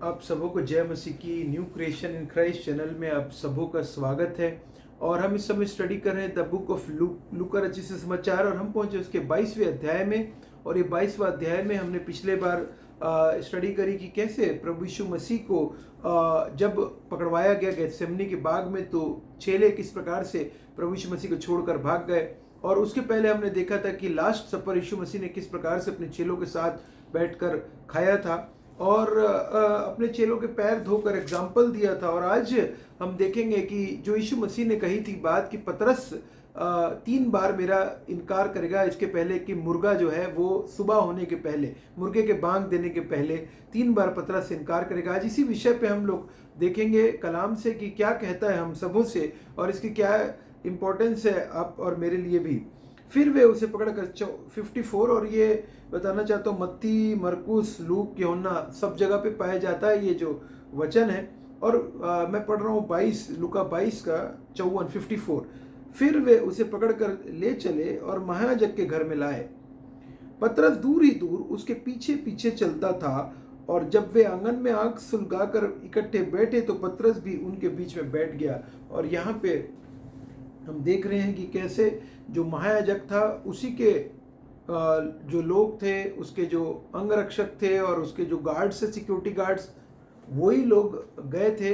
आप सबों को जय मसीह की new creation in Christ channel में आप सबों का स्वागत है। और हम इस समय स्टडी कर रहे हैं द बुक ऑफ लूका रचित समाचार, और हम पहुंचे उसके 22वें अध्याय में। और ये 22वां अध्याय में हमने पिछले बार स्टडी करी कि कैसे प्रभु यीशु मसीह को जब पकड़वाया गया गेत्सेमनी के बाग में, तो चेले किस प्रकार से प्रभु यीशु मसीह को छोड़कर भाग गए। और उसके पहले हमने देखा था कि लास्ट सपर यीशु मसीह ने किस प्रकार से अपने चेलों के साथ बैठकर खाया था और अपने चेलों के पैर धोकर एग्जाम्पल दिया था। और आज हम देखेंगे कि जो यीशु मसीह ने कही थी बात कि पतरस 3 बार मेरा इनकार करेगा, इसके पहले कि मुर्गा जो है वो सुबह होने के पहले, मुर्गे के बांग देने के पहले 3 बार पतरस से इनकार करेगा। आज इसी विषय पे हम लोग देखेंगे कलाम से कि क्या कहता है हम सबों से और इसकी क्या इम्पोर्टेंस है आप और मेरे लिए भी। फिर वे उसे पकड़कर 54, और ये बताना चाहता हूँ मत्ती, मरकुस, लूक, यूहन्ना सब जगह पे पाया जाता है ये जो वचन है। और मैं पढ़ रहा हूँ 22 लूका 22 का 54। फिर वे उसे पकड़कर ले चले और महायाजक के घर में लाए। पतरस दूर ही दूर उसके पीछे पीछे चलता था, और जब वे आंगन में आंख सुलगाकर इकट्ठे बैठे तो पतरस भी उनके बीच में बैठ गया। और यहाँ पे हम देख रहे हैं कि कैसे जो महायाजक था उसी के जो लोग थे, उसके जो अंगरक्षक थे और उसके जो गार्ड्स थे, सिक्योरिटी गार्ड्स, वही लोग गए थे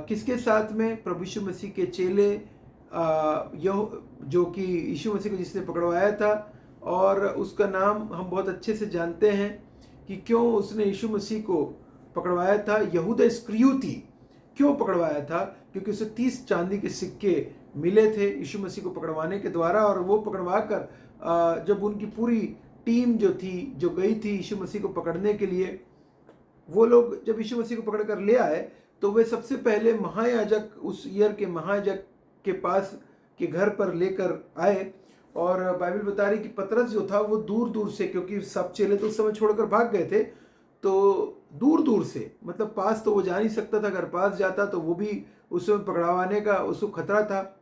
किसके साथ में? प्रभु यीशु मसीह के चेले, जो कि यीशु मसीह को जिसने पकड़वाया था। और उसका नाम हम बहुत अच्छे से जानते हैं कि क्यों उसने यीशु मसीह को पकड़वाया था। यहूदा इस्करियोती क्यों पकड़वाया था? क्योंकि उसे 30 चांदी के सिक्के मिले थे यीशु मसीह को पकड़वाने के द्वारा। और वो पकड़वा कर जब उनकी पूरी टीम जो थी, जो गई थी यीशु मसीह को पकड़ने के लिए, वो लोग जब यीशु मसीह को पकड़ कर ले आए तो वे सबसे पहले महायाजक, उस ईयर के महायाजक के पास के घर पर लेकर आए। और बाइबल बता रही कि पतरस जो था वो दूर दूर से, क्योंकि सब चेले तो उस समय छोड़कर भाग गए थे, तो दूर दूर से, मतलब पास तो वो जा नहीं सकता था, अगर पास जाता तो वो भी उस समय पकड़वाने का उसको खतरा था।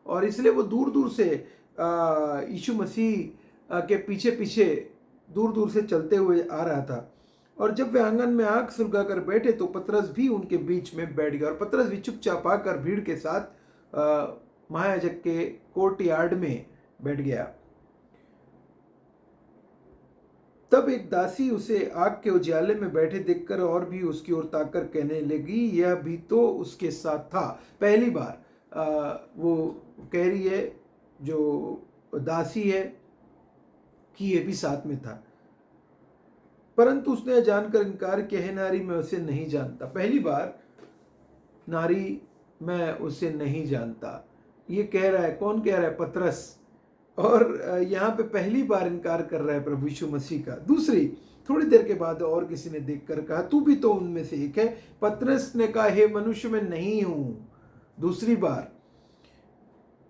और इसलिए वो दूर दूर से यीशु मसीह के पीछे पीछे दूर दूर से चलते हुए आ रहा था। और जब वे आंगन में आंख सुलगा कर बैठे तो पतरस भी उनके बीच में बैठ गया। और पतरस भी चुपचाप आकर भीड़ के साथ महायाजक के कोर्ट यार्ड में बैठ गया। तब एक दासी उसे आग के उजाले में बैठे देखकर और भी उसकी ओर ताककर कहने लगी, यह भी तो उसके साथ था। पहली बार वो कह रही है, जो दासी है, कि ये भी साथ में था। परंतु उसने जानकर इनकार किया, है नारी, मैं उसे नहीं जानता। पहली बार, नारी, मैं उसे नहीं जानता, ये कह रहा है। कौन कह रहा है? पतरस। और यहाँ पे पहली बार इनकार कर रहा है प्रभु यीशु मसीह का। दूसरी, थोड़ी देर के बाद और किसी ने देखकर कहा, तू भी तो उनमें से एक है। पतरस ने कहा, हे मनुष्य, मैं नहीं हूं। दूसरी बार।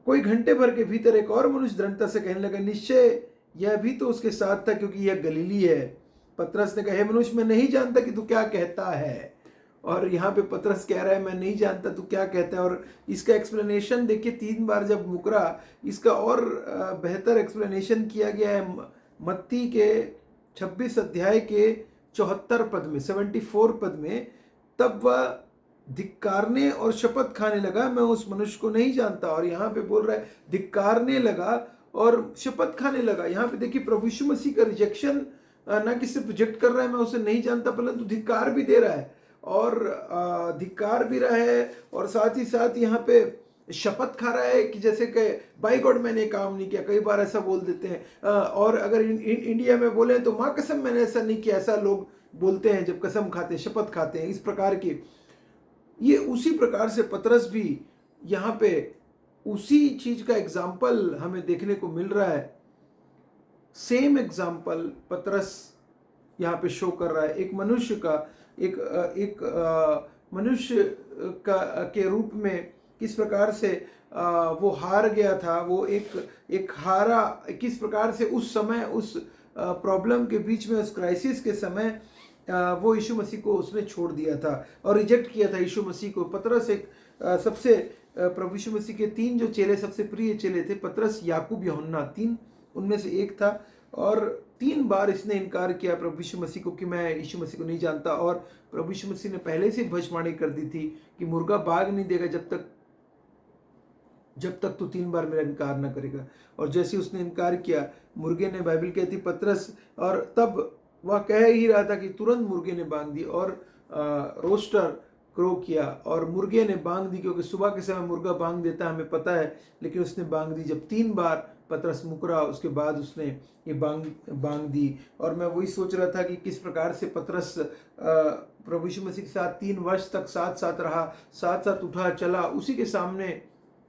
कोई घंटे भर के भीतर एक और मनुष्य दृढ़ता से कहने लगा, निश्चय यह भी तो उसके साथ था, क्योंकि यह गलीली है। पतरस ने कहा, हे मनुष्य, मैं नहीं जानता कि तू क्या कहता है। और यहाँ पे पतरस कह रहा है, मैं नहीं जानता तू क्या कहता है। और इसका एक्सप्लेनेशन देखिए, 3 बार जब मुकरा, इसका और बेहतर एक्सप्लेनेशन किया गया है मत्ती के 26 अध्याय के 74 पद में, 74 पद में। तब वह धिक्कारने और शपथ खाने लगा, मैं उस मनुष्य को नहीं जानता। और यहाँ पे बोल रहा है धिक्कारने लगा और शपथ खाने लगा। यहाँ पे देखिए प्रभु यीशु मसीह का रिजेक्शन ना कि सिर्फ रिजेक्ट कर रहा है, मैं उसे नहीं जानता, परंतु धिक्कार भी दे रहा है। और धिक्कार भी रहा है, और साथ ही साथ यहाँ पे शपथ खा रहा है कि जैसे कि बाय गॉड मैंने काम नहीं किया। कई बार ऐसा बोल देते हैं। और अगर इंडिया में बोले तो माँ कसम मैंने ऐसा नहीं किया, ऐसा लोग बोलते हैं जब कसम खाते हैं, शपथ खाते हैं, इस प्रकार की। ये उसी प्रकार से पतरस भी यहाँ पे उसी चीज का एग्जाम्पल हमें देखने को मिल रहा है। सेम एग्जाम्पल पतरस यहाँ पे शो कर रहा है। एक मनुष्य का, एक मनुष्य का के रूप में किस प्रकार से वो हार गया था। वो एक हारा, किस प्रकार से उस समय, उस प्रॉब्लम के बीच में, उस क्राइसिस के समय वो यीशु मसीह को उसने छोड़ दिया था और रिजेक्ट किया था यीशु मसीह को। पतरस एक सबसे प्रभु यीशु मसीह के 3 जो चेले सबसे प्रिय चेले थे, पतरस, याकूब, यूहन्ना, 3 उनमें से एक था। और 3 बार इसने इनकार किया प्रभु यीशु मसीह को कि मैं यीशु मसीह को नहीं जानता, और प्रभु यीशु मसीह ने पहले से भविष्यवाणी कर दी थी कि मुर्गा भाग नहीं देगा जब तक तू 3 बार मेरा इनकार न करेगा। और जैसे उसने इनकार किया, मुर्गे ने, बाइबल कहती पतरस, और तब वह कह ही रहा था कि तुरंत मुर्गे ने बांग दी और रोस्टर क्रो किया और मुर्गे ने बांग दी, क्योंकि सुबह के समय मुर्गा बांग देता है हमें पता है, लेकिन उसने बांग दी। जब 3 बार पतरस मुकरा, उसके बाद उसने ये बांग दी। और मैं वही सोच रहा था कि किस प्रकार से पतरस प्रभु यीशु मसीह के साथ 3 वर्ष तक साथ साथ रहा, साथ साथ उठा चला। उसी के सामने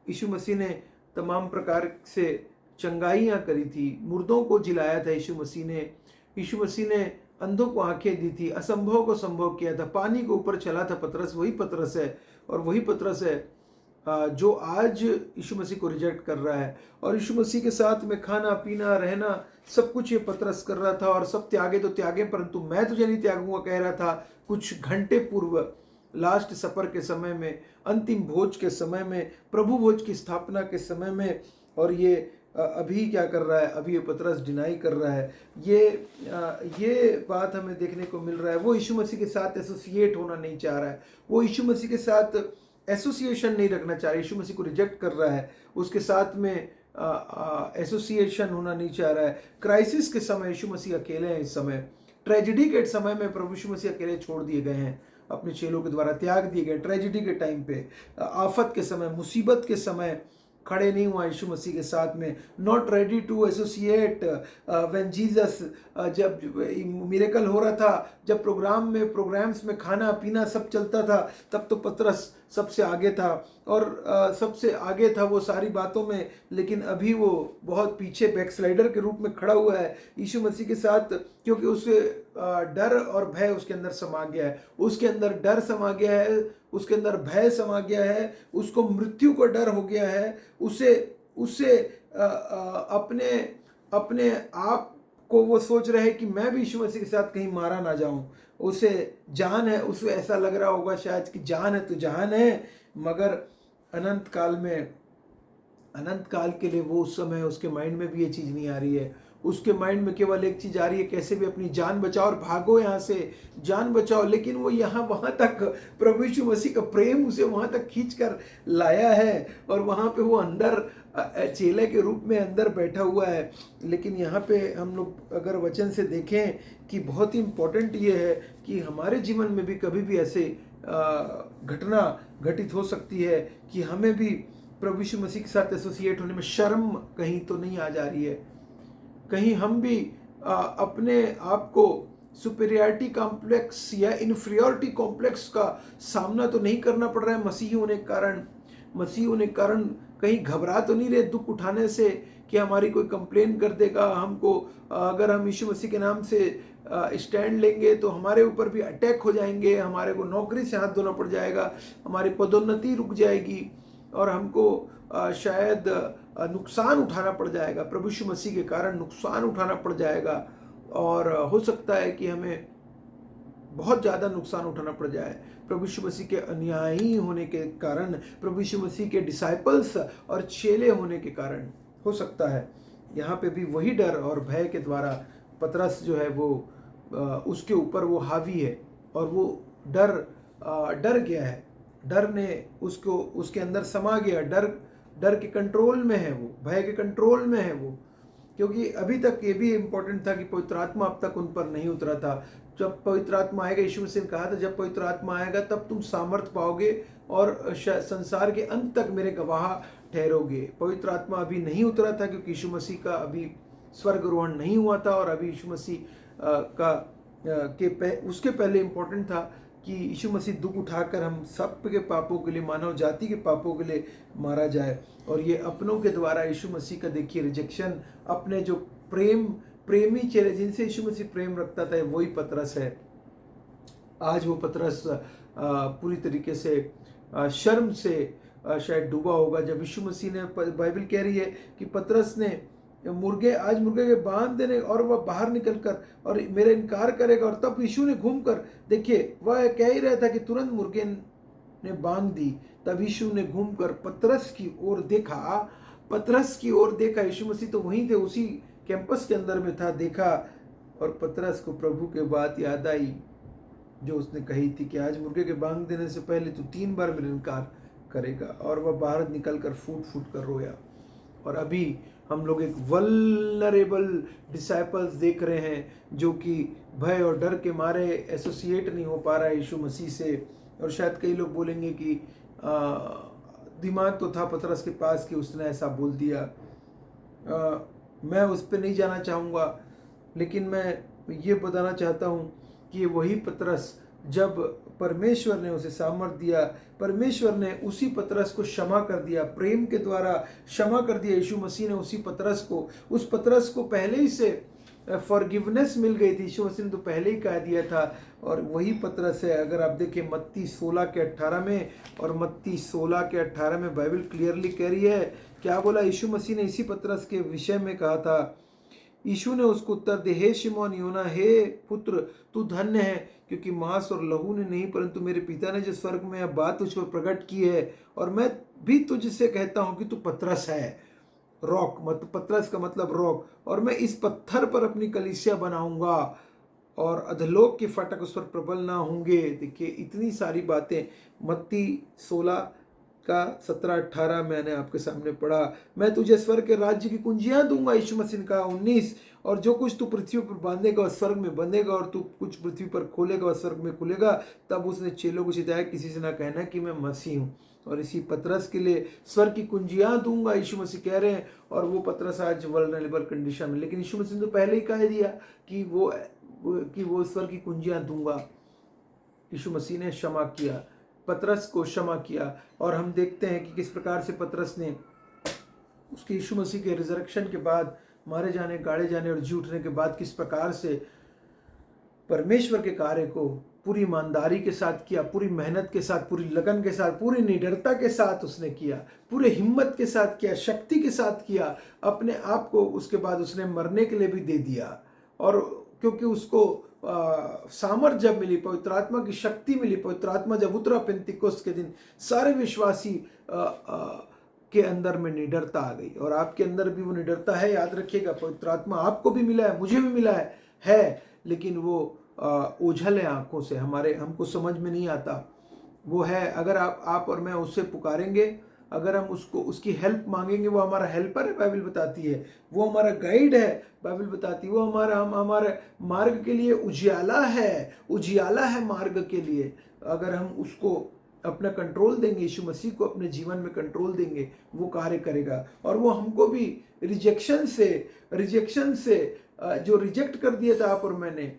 यीशु मसीह ने तमाम प्रकार से चंगाइयाँ करी थी, मुर्दों को जिलाया था यीशु मसीह ने अंधों को आंखें दी थी, असंभव को संभव किया था, पानी के ऊपर चला था पतरस। वही पतरस है, और वही पतरस है जो आज यीशु मसीह को रिजेक्ट कर रहा है। और यीशु मसीह के साथ में खाना पीना रहना सब कुछ ये पतरस कर रहा था। और सब त्यागे तो त्यागे, परंतु मैं तुझे नहीं त्यागूंगा कह रहा था कुछ घंटे पूर्व, लास्ट सफर के समय में, अंतिम भोज के समय में, प्रभु भोज की स्थापना के समय में। और ये अभी क्या कर रहा है? अभी ये पतरस डिनाई कर रहा है। ये बात हमें देखने को मिल रहा है। वो यीशु मसीह के साथ एसोसिएट होना नहीं चाह रहा है, वो यीशु मसीह के साथ एसोसिएशन नहीं रखना चाह रहा है, यीशु मसीह को रिजेक्ट कर रहा है, उसके साथ में एसोसिएशन होना नहीं चाह रहा है। क्राइसिस के समय यीशु मसीह अकेले हैं। इस समय ट्रेजिडी के समय में प्रभु यीशु मसीह अकेले छोड़ दिए गए हैं, अपने चेलों के द्वारा त्याग दिए गए। ट्रेजिडी के टाइम पे, आफत के समय, मुसीबत के समय खड़े नहीं हुआ यीशु मसीह के साथ में। Not ready to associate when Jesus, जब मिरेकल हो रहा था, जब प्रोग्राम्स में खाना पीना सब चलता था, तब तो पतरस सबसे आगे था और सबसे आगे था वो सारी बातों में। लेकिन अभी वो बहुत पीछे बैकस्लाइडर के रूप में खड़ा हुआ है यीशु मसीह के साथ, क्योंकि उसे डर और भय उसके अंदर समा गया है। उसके अंदर डर समा गया है, उसके अंदर भय समा गया है, उसको मृत्यु का डर हो गया है। उसे अपने आप को वो सोच रहे हैं कि मैं भी यीशु मसीह के साथ कहीं मारा ना जाऊं। उसे जान है, उसे ऐसा लग रहा होगा शायद कि जान है तो जान है, मगर अनंत काल के लिए वो उस समय उसके माइंड में भी ये चीज़ नहीं आ रही है। उसके माइंड में केवल एक चीज़ आ रही है, कैसे भी अपनी जान बचाओ और भागो यहाँ से, जान बचाओ। लेकिन वो वहाँ तक प्रभु यीशु मसीह का प्रेम उसे वहाँ तक खींच कर लाया है, और वहाँ पे वो अंदर चेले के रूप में अंदर बैठा हुआ है। लेकिन यहाँ पे हम लोग अगर वचन से देखें कि बहुत ही इम्पोर्टेंट ये है कि हमारे जीवन में भी कभी भी ऐसे घटना घटित हो सकती है कि हमें भी प्रभु यीशु मसीह के साथ एसोसिएट होने में शर्म कहीं तो नहीं आ जा रही है, कहीं हम भी अपने आप को सुपीरियरिटी कॉम्प्लेक्स या इन्फीरियरिटी कॉम्प्लेक्स का सामना तो नहीं करना पड़ रहा है मसीही होने के कारण कहीं घबरा तो नहीं रहे दुख उठाने से कि हमारी कोई कंप्लेन कर देगा हमको, अगर हम यीशु मसीह के नाम से स्टैंड लेंगे तो हमारे ऊपर भी अटैक हो जाएंगे, हमारे को नौकरी से हाथ धोना पड़ जाएगा, हमारी पदोन्नति रुक जाएगी और हमको शायद नुकसान उठाना पड़ जाएगा, प्रभु यीशु मसीह के कारण नुकसान उठाना पड़ जाएगा। और हो सकता है कि हमें बहुत ज़्यादा नुकसान उठाना पड़ जाए प्रभु यीशु मसीह के अनुयायी होने के कारण, प्रभु यीशु मसीह के डिसाइपल्स और चेले होने के कारण हो सकता है। यहाँ पे भी वही डर और भय के द्वारा पतरस जो है वो उसके ऊपर वो हावी है और वो डर गया है, डर ने उसके अंदर समा गया, डर के कंट्रोल में है वो, भय के कंट्रोल में है वो। क्योंकि अभी तक ये भी इम्पोर्टेंट था कि पवित्र आत्मा अब तक उन पर नहीं उतरा था। जब पवित्र आत्मा आएगा, यीशु मसीह ने कहा था जब पवित्र आत्मा आएगा तब तुम सामर्थ पाओगे और संसार के अंत तक मेरे गवाह ठहरोगे। पवित्र आत्मा अभी नहीं उतरा था क्योंकि यीशु मसीह का अभी स्वर्गारोहण नहीं हुआ था, और अभी यीशु मसीह उसके पहले इम्पोर्टेंट था कि यीशु मसीह दुख उठाकर हम सब के पापों के लिए, मानव जाति के पापों के लिए मारा जाए। और ये अपनों के द्वारा यीशु मसीह का देखिए रिजेक्शन, अपने जो प्रेमी चेले जिनसे यीशु मसीह प्रेम रखता था वही पतरस है। आज वो पतरस पूरी तरीके से शर्म से शायद डूबा होगा। जब यीशु मसीह ने, बाइबल कह रही है कि पतरस ने मुर्गे के बांध देने और वह बाहर निकलकर और मेरा इनकार करेगा, और तब यीशु ने घूमकर, देखिए वह कह ही रहा था कि तुरंत मुर्गे ने बांध दी, तब यीशु ने घूमकर पतरस की ओर देखा। यीशु मसीह तो वहीं थे, उसी कैंपस के अंदर में था। देखा और पतरस को प्रभु के बात याद आई जो उसने कही थी कि आज मुर्गे के बांग देने से पहले तू 3 बार मेरा इनकार करेगा। और वह बाहर निकल कर फूट फूट कर रोया। और अभी हम लोग एक वल्नरेबल डिसाइपल्स देख रहे हैं जो कि भय और डर के मारे एसोसिएट नहीं हो पा रहा है यीशु मसीह से। और शायद कई लोग बोलेंगे कि दिमाग तो था पतरस के पास कि उसने ऐसा बोल दिया। मैं उस पर नहीं जाना चाहूँगा, लेकिन मैं ये बताना चाहता हूँ कि वही पतरस, जब परमेश्वर ने उसे सामर्थ दिया, परमेश्वर ने उसी पतरस को क्षमा कर दिया, प्रेम के द्वारा क्षमा कर दिया। यीशु मसीह ने उसी पतरस को, उस पतरस को पहले ही से फॉरगिवनेस मिल गई थी। यीशु मसीह ने तो पहले ही कह दिया था। और वही पतरस है। अगर आप देखें मत्ती 16 के 18 में और मत्ती 16 के 18 में बाइबल क्लियरली कह रही है, क्या बोला यीशु मसीह ने इसी पतरस के विषय में कहा था। यीशु ने उसको उत्तर दे, हे शिमोन योना, हे पुत्र, तू धन्य है, क्योंकि मांस और लहू ने नहीं परंतु मेरे पिता ने जो स्वर्ग में यह बात तुझ पर प्रकट की है। और मैं भी तुझसे कहता हूं कि तू पतरस है। रॉक, मतलब पतरस का मतलब रॉक। और मैं इस पत्थर पर अपनी कलीसिया बनाऊंगा और अधलोक के फाटक उस पर प्रबल ना होंगे। देखिए इतनी सारी बातें। मत्ती 16 का 17-18 मैंने आपके सामने पढ़ा। मैं तुझे स्वर्ग के राज्य की कुंजियां दूंगा, यीशु मसीह का 19। और जो कुछ तू पृथ्वी पर बांधेगा और स्वर्ग में बंधेगा, और तू कुछ पृथ्वी पर खोलेगा और स्वर्ग में खुलेगा। तब उसने चेलों को सिखाया, किसी से ना कहना कि मैं मसीह हूँ। और इसी पतरस के लिए स्वर्ग की कुंजियां दूंगा, यीशु मसीह कह रहे हैं। और वो पतरस आज वल्नरेबल कंडीशन में, लेकिन यीशु मसीह ने तो पहले ही कह दिया कि वो स्वर्ग की कुंजियां दूंगा। यीशु मसीह ने क्षमा किया, पतरस को क्षमा किया। और हम देखते हैं कि किस प्रकार से पतरस ने उसके यीशु मसीह के रिजरेक्शन के बाद, मारे जाने, गाड़े जाने और जी उठने के बाद किस प्रकार से परमेश्वर के कार्य को पूरी ईमानदारी के साथ किया, पूरी मेहनत के साथ, पूरी लगन के साथ, पूरी निडरता के साथ उसने किया, पूरे हिम्मत के साथ किया, शक्ति के साथ किया। अपने आप को उसके बाद उसने मरने के लिए भी दे दिया। और क्योंकि उसको सामर्थ जब मिली, पवित्र आत्मा की शक्ति मिली, पवित्र आत्मा जब उतरा पेंतिकोस्त के दिन, सारे विश्वासी के अंदर में निडरता आ गई। और आपके अंदर भी वो निडरता है, याद रखिएगा। पवित्र आत्मा आपको भी मिला है, मुझे भी मिला है, लेकिन वो ओझल है आंखों से, हमको समझ में नहीं आता। वो है, अगर आप और मैं उससे पुकारेंगे, अगर हम उसकी हेल्प मांगेंगे, वो हमारा हेल्पर है, बाइबल बताती है। वो हमारा गाइड है, बाइबल बताती है। वो हमारे मार्ग के लिए उजियाला है मार्ग के लिए। अगर हम उसको अपना कंट्रोल देंगे, यीशु मसीह को अपने जीवन में कंट्रोल देंगे, वो कार्य करेगा। और वो हमको भी रिजेक्शन से जो रिजेक्ट कर दिया था आप और मैंने,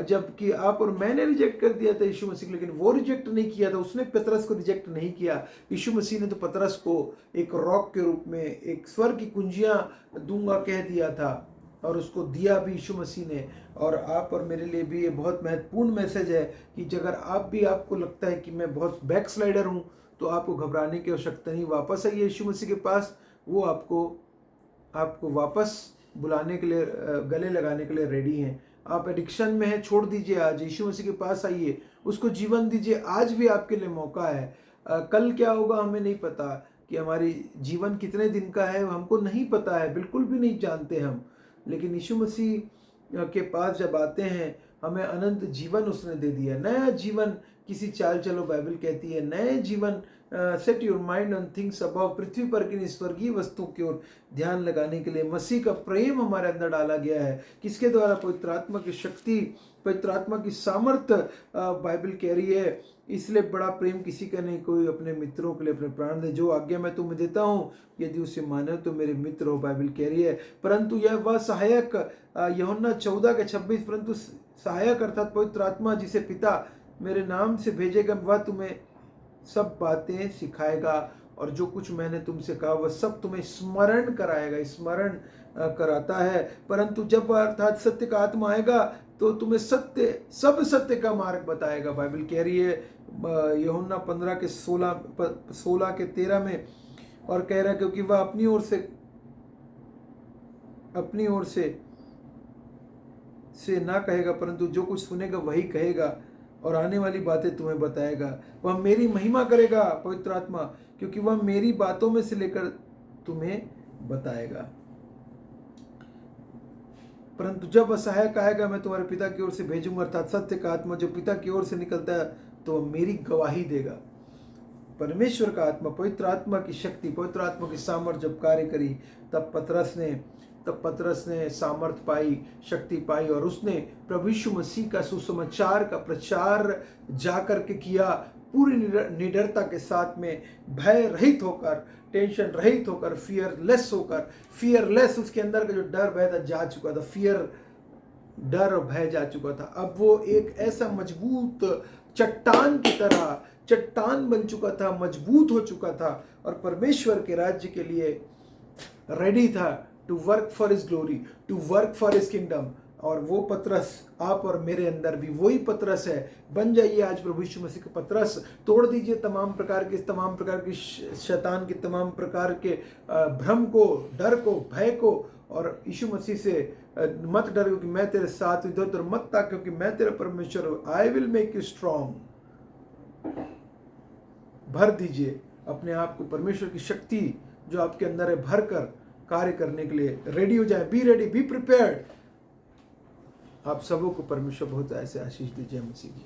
जबकि आप और मैंने रिजेक्ट कर दिया था यीशु मसीह को, लेकिन वो रिजेक्ट नहीं किया था। उसने पतरस को रिजेक्ट नहीं किया। यीशु मसीह ने तो पतरस को एक रॉक के रूप में, एक स्वर्ग की कुंजियां दूंगा कह दिया था, और उसको दिया भी यीशु मसीह ने। और आप और मेरे लिए भी ये बहुत महत्वपूर्ण मैसेज है कि अगर आपको लगता है कि मैं बहुत बैकस्लाइडर हूँ, तो आपको घबराने की आवश्यकता नहीं। वापस आइए यीशु मसीह के पास। वो आपको वापस बुलाने के लिए, गले लगाने के लिए रेडी हैं। आप एडिक्शन में हैं, छोड़ दीजिए, आज यीशु मसीह के पास आइए, उसको जीवन दीजिए। आज भी आपके लिए मौका है। कल क्या होगा हमें नहीं पता, कि हमारी जीवन कितने दिन का है हमको नहीं पता है, बिल्कुल भी नहीं जानते हम। लेकिन यीशु मसीह के पास जब आते हैं, हमें अनंत जीवन उसने दे दिया, नया जीवन। किसी चाल चलो, बाइबल कहती है नए जीवन। Set your mind on things above, पृथ्वी पर की स्वर्गीय वस्तुओं की ओर ध्यान लगाने के लिए मसीह का प्रेम हमारे अंदर डाला गया है। किसके द्वारा? पवित्र आत्मा की शक्ति, पवित्र आत्मा की सामर्थ्य। बाइबल कह रही है, इसलिए बड़ा प्रेम किसी का नहीं, कोई अपने मित्रों के लिए अपने प्राण दे। जो आज्ञा मैं तुम्हें देता हूँ, यदि उसे मानो तो मेरे मित्र हो, बाइबल कह रही है। परंतु यह वह सहायक, यूहन्ना 14:26, परंतु सहायक अर्थात पवित्र आत्मा जिसे पिता मेरे नाम से भेजेगा, वह तुम्हें सब बातें सिखाएगा, और जो कुछ मैंने तुमसे कहा वह सब तुम्हें स्मरण कराएगा। स्मरण कराता है। परंतु जब वह अर्थात सत्य का आत्मा आएगा, तो तुम्हें सब सत्य का मार्ग बताएगा। बाइबल कह रही है यूहन्ना 15:16-13 में, और कह रहा है क्योंकि वह अपनी ओर से ना कहेगा, परंतु जो कुछ सुनेगा वही कहेगा, और आने वाली बातें तुम्हें बताएगा। वह मेरी महिमा करेगा, पवित्र आत्मा, क्योंकि वह मेरी बातों में से लेकर तुम्हें बताएगा। परंतु जब वह सहायक आएगा मैं तुम्हारे पिता की ओर से भेजूंगा, अर्थात सत्य का आत्मा जो पिता की ओर से निकलता है, तो मेरी गवाही देगा। परमेश्वर का आत्मा, पवित्र आत्मा की शक्ति, पवित्र आत्मा की सामर्थ्य जब कार्य करी, तब पतरस ने सामर्थ पाई, शक्ति पाई, और उसने प्रभु यीशु मसीह का सुसमाचार का प्रचार जाकर के किया, पूरी निडरता के साथ में, भय रहित होकर, टेंशन रहित होकर, फियरलेस उसके अंदर का जो डर भय था जा चुका था, डर और भय जा चुका था। अब वो एक ऐसा मजबूत चट्टान की तरह चट्टान बन चुका था, मजबूत हो चुका था, और परमेश्वर के राज्य के लिए रेडी था, to work for his glory, to work for his kingdom. और वो पतरस आप और मेरे अंदर भी वही पतरस है। बन जाइए आज प्रभु यीशु मसीह का पतरस, तोड़ दीजिए तमाम प्रकार के शैतान के तमाम प्रकार के भ्रम को, डर को, भय को, और यीशु मसीह से मत डर क्योंकि मैं तेरे साथ हूं, इधर मत ताक क्योंकि मैं तेरा परमेश्वर हूं, I will make you strong. भर दीजिए अपने आप को परमेश्वर की शक्ति जो आपके अंदर है, भर कर कार्य करने के लिए रेडी हो जाए। Be ready, be prepared. आप सबों को परमेश्वर बहुत ऐसे आशीष दीजिए मसीह की।